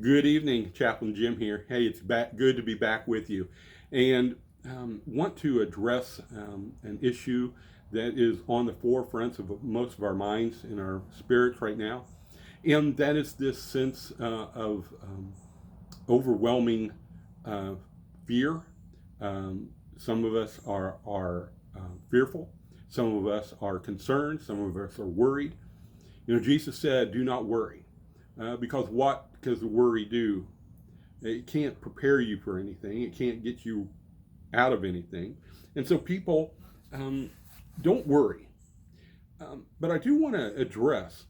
Good evening, Chaplain Jim here. Hey, it's good to be back with you, and want to address an issue that is on the forefront of most of our minds and our spirits right now, and that is this sense of overwhelming uh, fear. Some of us are fearful. Some of us are concerned. Some of us are worried. Jesus said, "Do not worry," because what does worry do? It can't prepare you for anything. It can't get you out of anything. And so people um, don't worry. But I do want to address,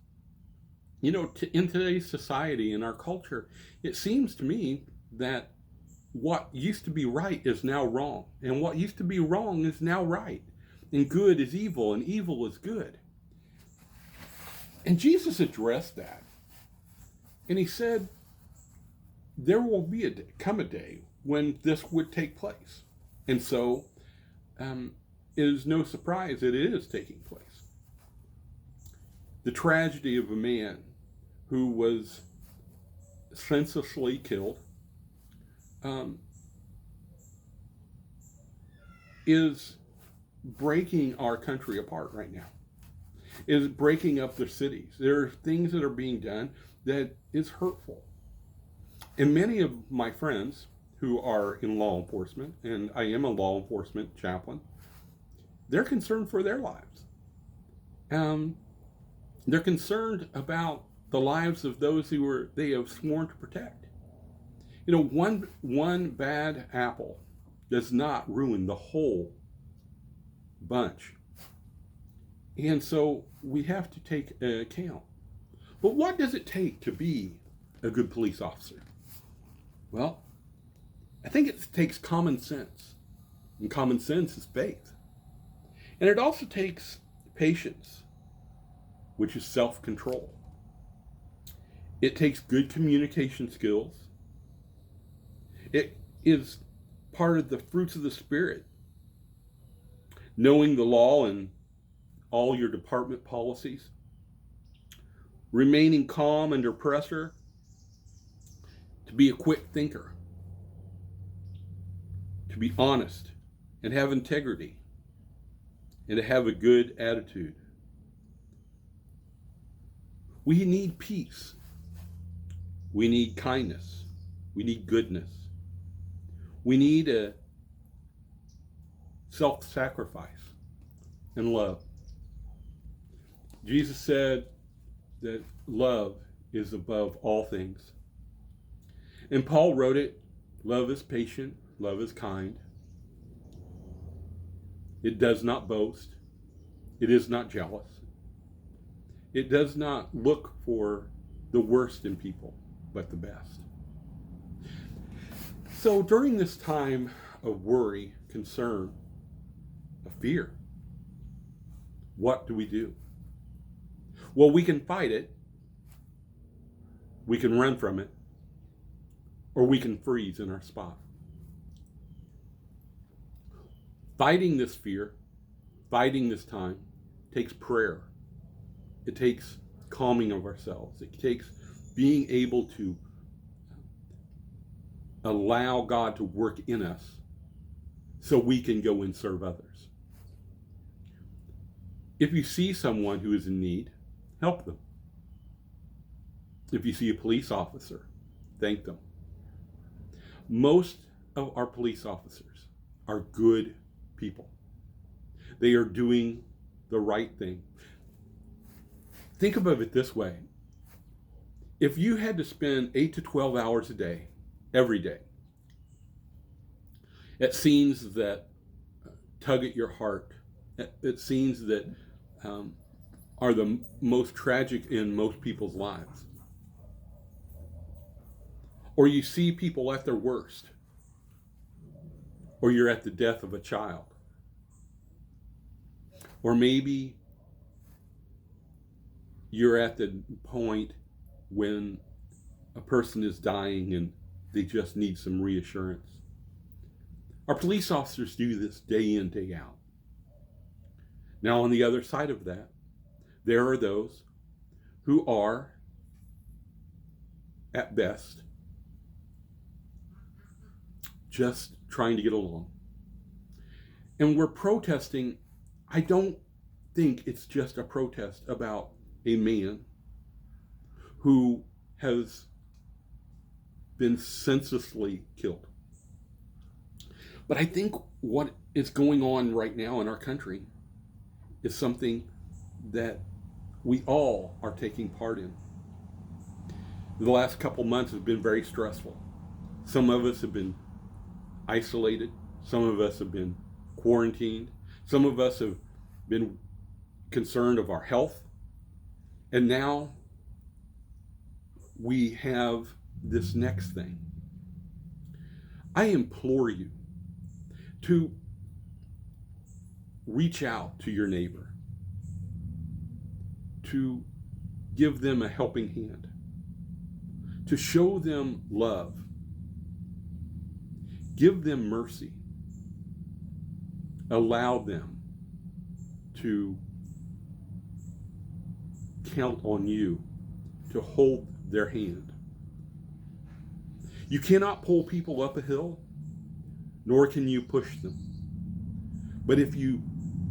in today's society, in our culture, it seems to me that what used to be right is now wrong. And what used to be wrong is now right. And good is evil, and evil is good. And Jesus addressed that. And he said, there will be come a day when this would take place. And so it is no surprise that it is taking place. The tragedy of a man who was senselessly killed um, is breaking our country apart right now, is breaking up the cities. There are things that are being done that is hurtful. And many of my friends who are in law enforcement, and I am a law enforcement chaplain, they're concerned for their lives. They're concerned about the lives of those who they have sworn to protect. One bad apple does not ruin the whole bunch. And so we have to take account. But what does it take to be a good police officer? Well, I think it takes common sense. And common sense is faith. And it also takes patience, which is self-control. It takes good communication skills. It is part of the fruits of the Spirit. Knowing the law and all your department policies. Remaining calm under pressure. To be a quick thinker. To be honest and have integrity. And to have a good attitude. We need peace. We need kindness. We need goodness. We need a self-sacrifice and love. Jesus said that love is above all things. And Paul wrote it, love is patient, love is kind. It does not boast. It is not jealous. It does not look for the worst in people, but the best. So during this time of worry, concern, of fear, what do we do? Well, we can fight it, we can run from it, or we can freeze in our spot. Fighting this fear, fighting this time, takes prayer. It takes calming of ourselves. It takes being able to allow God to work in us so we can go and serve others. If you see someone who is in need, help them. If you see a police officer, thank them. Most of our police officers are good people. They are doing the right thing. Think about it this way. If you had to spend 8 to 12 hours a day, every day, at scenes that tug at your heart, at scenes that are the most tragic in most people's lives, or you see people at their worst, or you're at the death of a child, or maybe you're at the point when a person is dying and they just need some reassurance. Our police officers do this day in, day out. Now, on the other side of that, there are those who are, at best, just trying to get along. And we're protesting. I don't think it's just a protest about a man who has been senselessly killed. But I think what is going on right now in our country is something that we all are taking part in. The last couple months have been very stressful. Some of us have been isolated. Some of us have been quarantined. Some of us have been concerned of our health. And now we have this next thing. I implore you to reach out to your neighbor, to give them a helping hand, to show them love, give them mercy, allow them to count on you to hold their hand. You cannot pull people up a hill, nor can you push them. But if you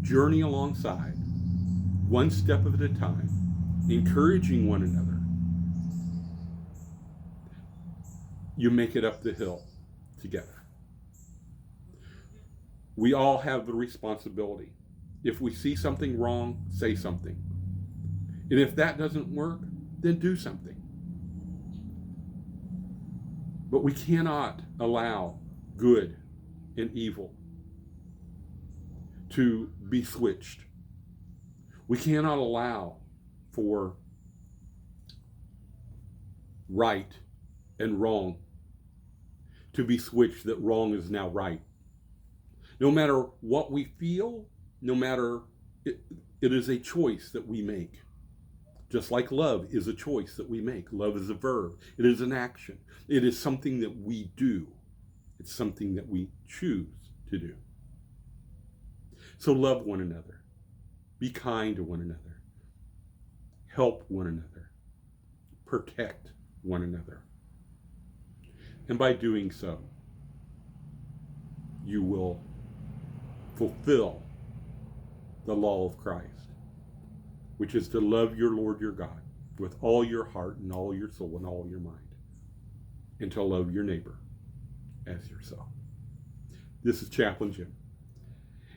journey alongside, one step at a time, encouraging one another, you make it up the hill together. We all have the responsibility. If we see something wrong, say something. And if that doesn't work, then do something. But we cannot allow good and evil to be switched. We cannot allow for right and wrong to be switched, that wrong is now right. No matter what we feel, no matter, it is a choice that we make. Just like love is a choice that we make. Love is a verb. It is an action. It is something that we do. It's something that we choose to do. So love one another. Be kind to one another. Help one another. Protect one another. And by doing so, you will fulfill the law of Christ, which is to love your Lord your God with all your heart and all your soul and all your mind, and to love your neighbor as yourself. This is Chaplain Jim.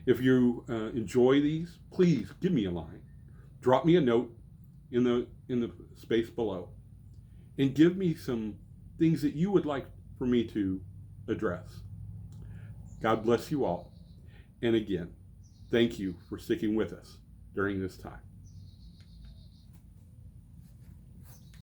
If you enjoy these, please give me a line. Drop me a note in the space below, and give me some things that you would like for me to address. God bless you all. And again, thank you for sticking with us during this time.